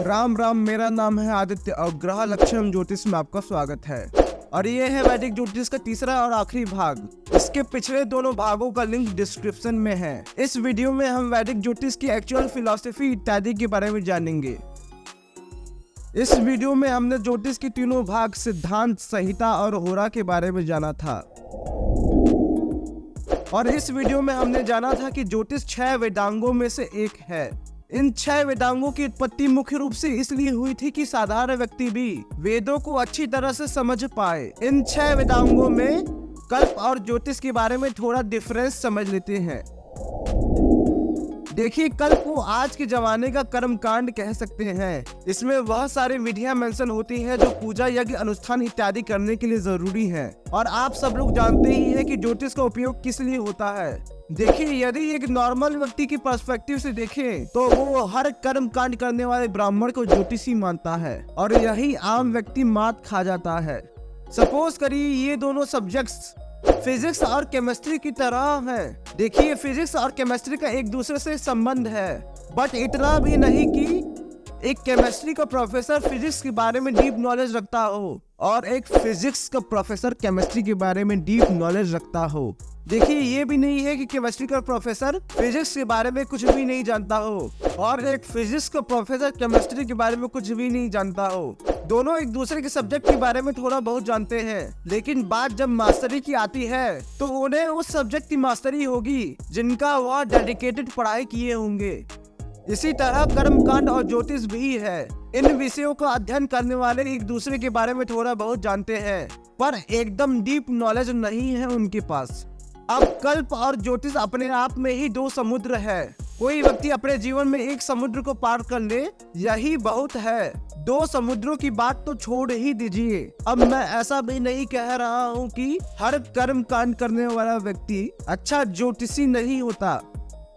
राम राम, मेरा नाम है आदित्य और ग्रह लक्षण ज्योतिष में आपका स्वागत है। और ये है वैदिक ज्योतिष का तीसरा और आखिरी भाग। इसके पिछले दोनों भागों का लिंक डिस्क्रिप्शन में है। इस वीडियो में हम वैदिक ज्योतिष की एक्चुअल फिलॉसफी इत्यादि के बारे में जानेंगे। इस वीडियो में हमने ज्योतिष के तीनों भाग सिद्धांत, संहिता और होरा के बारे में जाना था। और इस वीडियो में हमने जाना था कि ज्योतिष 6 वेदांगों में से एक है। इन 6 वेदांगों की उत्पत्ति मुख्य रूप से इसलिए हुई थी कि साधारण व्यक्ति भी वेदों को अच्छी तरह से समझ पाए। इन 6 वेदांगों में कल्प और ज्योतिष के बारे में थोड़ा डिफरेंस समझ लेते हैं। देखिए, कल्प को आज के जमाने का कर्म कांड कह सकते हैं। इसमें वह सारी विधियां मेंशन होती हैं जो पूजा, यज्ञ, अनुष्ठान इत्यादि करने के लिए जरूरी हैं। और आप सब लोग जानते ही हैं कि ज्योतिष का उपयोग किस लिए होता है। देखिए, यदि एक नॉर्मल व्यक्ति की पर्सपेक्टिव से देखें तो वो हर कर्म कांड करने वाले ब्राह्मण को ज्योतिषी मानता है और यही आम व्यक्ति मात खा जाता है। सपोज करिए ये दोनों सब्जेक्ट्स फिजिक्स और केमिस्ट्री की तरह हैं। देखिए, फिजिक्स और केमिस्ट्री का एक दूसरे से संबंध है, बट इतना भी नहीं कि एक केमिस्ट्री का प्रोफेसर फिजिक्स के बारे में डीप नॉलेज रखता हो और एक फिजिक्स का प्रोफेसर केमिस्ट्री के बारे में डीप नॉलेज रखता हो। देखिए, ये भी नहीं है कि केमिस्ट्री का प्रोफेसर फिजिक्स के बारे में कुछ भी नहीं जानता हो और एक फिजिक्स का प्रोफेसर केमिस्ट्री के बारे में कुछ भी नहीं जानता हो। दोनों एक दूसरे के सब्जेक्ट के बारे में थोड़ा बहुत जानते हैं, लेकिन बात जब मास्टरी की आती है तो उन्हें उस सब्जेक्ट की मास्टरी होगी जिनका वह डेडिकेटेड पढ़ाई किए होंगे। इसी तरह कर्मकांड और ज्योतिष भी है। इन विषयों का अध्ययन करने वाले एक दूसरे के बारे में थोड़ा बहुत जानते हैं, पर एकदम डीप नॉलेज नहीं है उनके पास। अब कल्प और ज्योतिष अपने आप में ही 2 समुद्र है। कोई व्यक्ति अपने जीवन में एक समुद्र को पार कर ले, यही बहुत है। 2 समुद्रों की बात तो छोड़ ही दीजिए। अब मैं ऐसा भी नहीं कह रहा हूँ कि हर कर्म कांड करने वाला व्यक्ति अच्छा ज्योतिषी नहीं होता।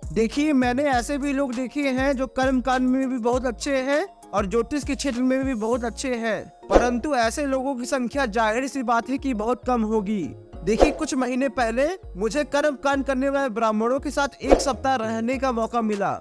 देखिए, मैंने ऐसे भी लोग देखे हैं जो कर्म कांड में भी बहुत अच्छे हैं और ज्योतिष के क्षेत्र में भी बहुत अच्छे हैं, परंतु ऐसे लोगों की संख्या जाहिर सी बात है कि बहुत कम होगी। देखिए, कुछ महीने पहले मुझे कर्म कांड करने वाले ब्राह्मणों के साथ 1 सप्ताह रहने का मौका मिला।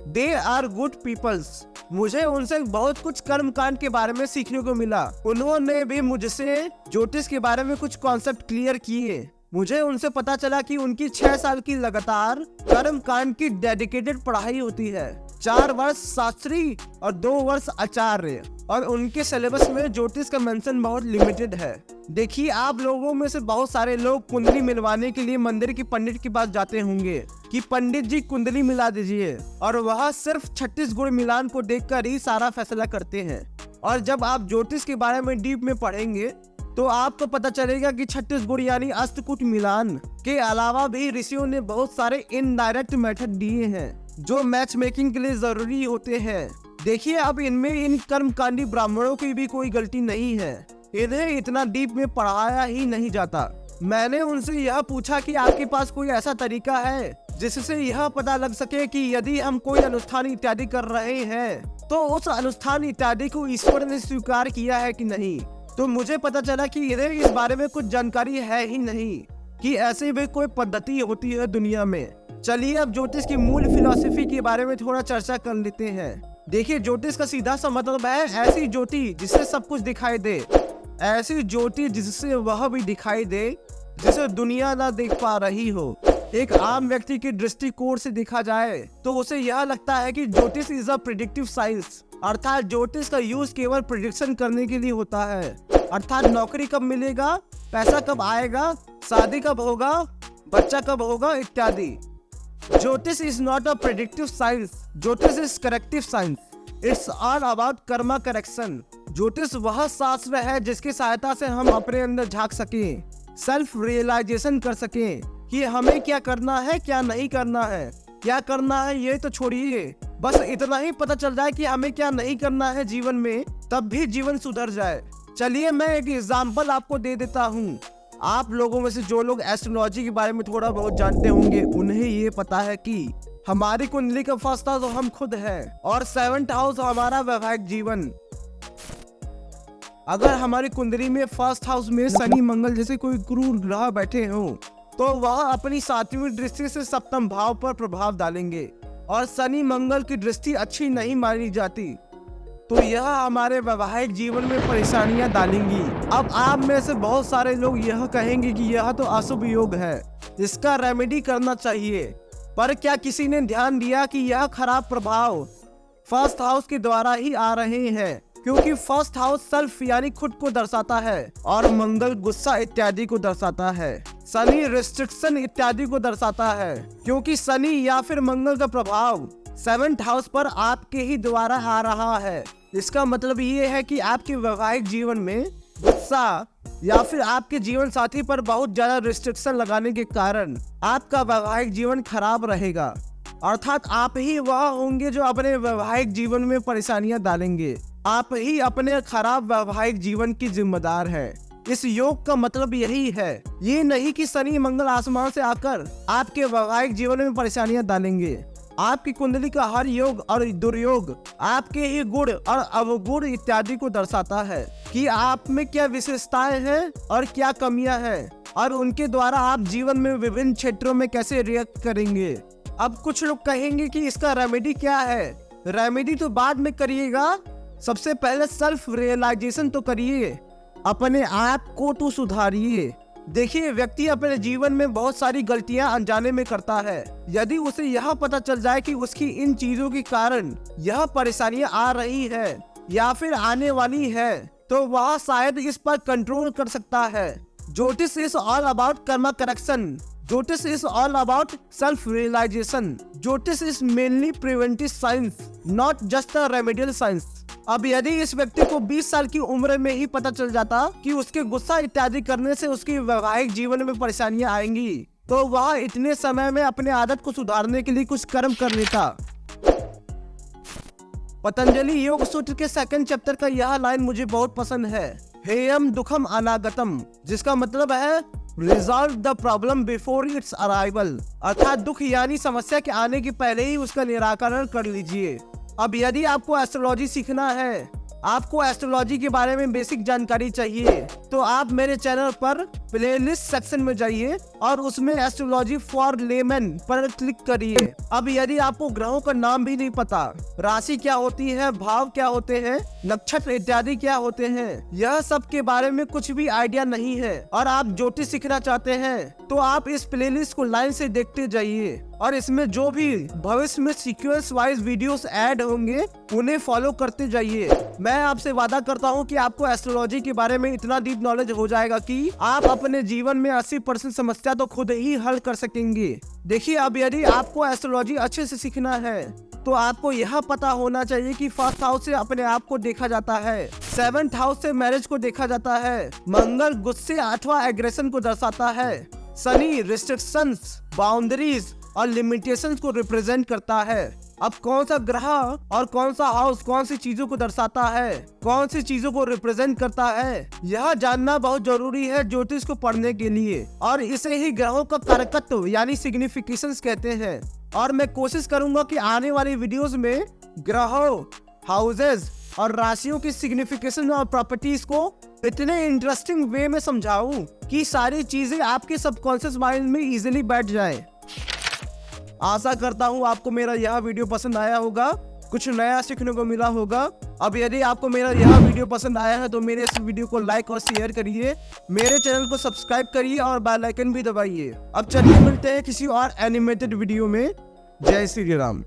They are good peoples. मुझे उनसे बहुत कुछ कर्म कांड के बारे में सीखने को मिला। उन्होंने भी मुझसे ज्योतिष के बारे में कुछ कॉन्सेप्ट क्लियर किए। मुझे उनसे पता चला कि उनकी 6 साल की लगातार कर्म कांड की डेडिकेटेड पढ़ाई होती है। 4 वर्ष शास्त्री और 2 वर्ष आचार्य, और उनके सिलेबस में ज्योतिष का मेंशन बहुत लिमिटेड है। देखिए, आप लोगों में से बहुत सारे लोग कुंडली मिलवाने के लिए मंदिर के पंडित के पास जाते होंगे कि पंडित जी कुंडली मिला दीजिए, और वह सिर्फ 36 गुण मिलान को देखकर ही सारा फैसला करते हैं। और जब आप ज्योतिष के बारे में डीप में पढ़ेंगे तो आपको पता चलेगा कि 36 गुण यानी अष्टकूट मिलान के अलावा भी ऋषियों ने बहुत सारे इनडायरेक्ट मेथड दिए हैं जो मैच मेकिंग के लिए जरूरी होते हैं। देखिए, अब इनमें इन कर्मकांडी ब्राह्मणों की भी कोई गलती नहीं है। इन्हें इतना डीप में पढ़ाया ही नहीं जाता। मैंने उनसे यह पूछा कि आपके पास कोई ऐसा तरीका है जिससे यह पता लग सके कि यदि हम कोई अनुष्ठान इत्यादि कर रहे हैं तो उस अनुष्ठान इत्यादि को ईश्वर ने स्वीकार किया है कि नहीं। तो मुझे पता चला कि इन्हें इस बारे में कुछ जानकारी है ही नहीं कि ऐसी भी कोई पद्धति होती है दुनिया में। चलिए, अब ज्योतिष की मूल फिलॉसफी के बारे में थोड़ा चर्चा कर लेते हैं। देखिए, ज्योतिष का सीधा सा मतलब है ऐसी ज्योति जिससे सब कुछ दिखाई दे, ऐसी ज्योति जिससे वह भी दिखाई दे जिसे दुनिया ना देख पा रही हो। एक आम व्यक्ति की दृष्टिकोण से देखा जाए तो उसे यह लगता है कि ज्योतिष इज अ प्रिडिक्टिव साइंस, अर्थात ज्योतिष का यूज केवल प्रिडिक्शन करने के लिए होता है। अर्थात नौकरी कब मिलेगा, पैसा कब आएगा, शादी कब होगा, बच्चा कब होगा इत्यादि। ज्योतिष is not a predictive science, ज्योतिष is corrective science. It's all about karma correction. ज्योतिष वह शास्त्र है जिसकी सहायता से हम अपने अंदर झांक सकें, सेल्फ रियलाइजेशन कर सकें कि हमें क्या करना है, क्या नहीं करना है। क्या करना है ये तो छोड़िए, बस इतना ही पता चल जाए कि हमें क्या नहीं करना है जीवन में, तब भी जीवन सुधर जाए। चलिए, मैं एक एग्जाम्पल आपको दे देता हूँ। आप लोगों में से जो लोग एस्ट्रोलॉजी के बारे में थोड़ा बहुत जानते होंगे उन्हें ये पता है कि हमारी कुंडली का फर्स्ट हाउस हम खुद है और 7th हाउस हमारा वैवाहिक जीवन। अगर हमारी कुंडली में फर्स्ट हाउस में शनि, मंगल जैसे कोई क्रूर ग्रह बैठे हों तो वह अपनी 7वीं दृष्टि से सप्तम भाव पर प्रभाव डालेंगे और शनि मंगल की दृष्टि अच्छी नहीं मानी जाती। तो यह हमारे वैवाहिक जीवन में परेशानियां डालेंगी। अब आप में से बहुत सारे लोग यह कहेंगे कि यह तो अशुभ योग है, इसका रेमेडी करना चाहिए। पर क्या किसी ने ध्यान दिया कि यह खराब प्रभाव फर्स्ट हाउस के द्वारा ही आ रहे हैं? क्योंकि फर्स्ट हाउस सेल्फ यानी खुद को दर्शाता है और मंगल गुस्सा इत्यादि को दर्शाता है। शनि रिस्ट्रिक्शन इत्यादि को दर्शाता है, क्योंकि शनि या फिर मंगल का प्रभाव 7th हाउस पर आपके ही द्वारा आ रहा है। इसका मतलब ये है कि आपके वैवाहिक जीवन में गुस्सा या फिर आपके जीवन साथी पर बहुत ज्यादा रिस्ट्रिक्शन लगाने के कारण आपका वैवाहिक जीवन खराब रहेगा। अर्थात आप ही वह होंगे जो अपने वैवाहिक जीवन में परेशानियां डालेंगे। आप ही अपने खराब वैवाहिक जीवन की जिम्मेदार है। इस योग का मतलब यही है, ये नहीं कि शनि मंगल आसमान से आकर आपके वैवाहिक जीवन में परेशानियां डालेंगे। आपकी कुंडली का हर योग और दुर्योग आपके ही गुण और अवगुण इत्यादि को दर्शाता है कि आप में क्या विशेषताएं हैं और क्या कमियां हैं, और उनके द्वारा आप जीवन में विभिन्न क्षेत्रों में कैसे रिएक्ट करेंगे। अब कुछ लोग कहेंगे कि इसका रेमेडी क्या है? रेमेडी तो बाद में करिएगा, सबसे पहले सेल्फ रियलाइजेशन तो करिए, अपने आप को तो सुधारिए। देखिए, व्यक्ति अपने जीवन में बहुत सारी गलतियां अनजाने में करता है। यदि उसे यह पता चल जाए कि उसकी इन चीजों के कारण यह परेशानियां आ रही है या फिर आने वाली है, तो वह शायद इस पर कंट्रोल कर सकता है। ज्योतिष is all about karma correction. ज्योतिष is all about self realisation. ज्योतिष is mainly preventive science, not just a remedial science. अब यदि इस व्यक्ति को 20 साल की उम्र में ही पता चल जाता कि उसके गुस्सा इत्यादि करने से उसके वैवाहिक जीवन में परेशानियां आएंगी, तो वह इतने समय में अपने आदत को सुधारने के लिए कुछ कर्म कर लेता। पतंजलि योग सूत्र के 2nd चैप्टर का यह लाइन मुझे बहुत पसंद है, हेयम दुखम अनागतम, जिसका मतलब है resolve the problem before it's arrival. अर्थात दुख यानी समस्या के आने के पहले ही उसका निराकरण कर लीजिए। अब यदि आपको एस्ट्रोलॉजी सीखना है, आपको एस्ट्रोलॉजी के बारे में बेसिक जानकारी चाहिए, तो आप मेरे चैनल पर प्लेलिस्ट सेक्शन में जाइए और उसमें एस्ट्रोलॉजी फॉर लेमन पर क्लिक करिए। अब यदि आपको ग्रहों का नाम भी नहीं पता, राशि क्या होती है, भाव क्या होते हैं, नक्षत्र इत्यादि क्या होते हैं, यह सब के बारे में कुछ भी आइडिया नहीं है और आप ज्योतिष सीखना चाहते हैं, तो आप इस प्लेलिस्ट को लाइन से देखते जाइए और इसमें जो भी भविष्य में सीक्वेंस वाइज वीडियोस ऐड होंगे उन्हें फॉलो करते जाइए। मैं आपसे वादा करता हूं कि आपको एस्ट्रोलॉजी के बारे में इतना डीप नॉलेज हो जाएगा कि आप अपने जीवन में 80% समस्या तो खुद ही हल कर सकेंगे। देखिए, अब यदि आपको एस्ट्रोलॉजी अच्छे से सीखना है, तो आपको यह पता होना चाहिए कि 1st हाउस से अपने आप को देखा जाता है, 7th हाउस से मैरिज को देखा जाता है, मंगल गुस्से अथवा एग्रेशन को दर्शाता है, शनि रिस्ट्रिक्शंस, बाउंड्रीज और लिमिटेशंस को रिप्रेजेंट करता है। अब कौन सा ग्रह और कौन सा हाउस कौन सी चीजों को दर्शाता है, कौन सी चीजों को रिप्रेजेंट करता है, यह जानना बहुत जरूरी है ज्योतिष को पढ़ने के लिए, और इसे ही ग्रहों का कारकत्व यानी सिग्निफिकेशंस कहते हैं। और मैं कोशिश करूंगा कि आने वाली वीडियोस में ग्रहों, हाउसेस और राशियों की सिग्निफिकेशन और प्रॉपर्टीज को इतने इंटरेस्टिंग वे में समझाऊं कि सारी चीजें आपके सबकॉन्शियस माइंड में इजीली बैठ जाए। आशा करता हूँ आपको मेरा यह वीडियो पसंद आया होगा, कुछ नया सीखने को मिला होगा। अब यदि आपको मेरा यह वीडियो पसंद आया है तो मेरे इस वीडियो को लाइक और शेयर करिए, मेरे चैनल को सब्सक्राइब करिए और बेल आइकन भी दबाइए। अब चलिए मिलते हैं किसी और एनिमेटेड वीडियो में। जय श्री राम।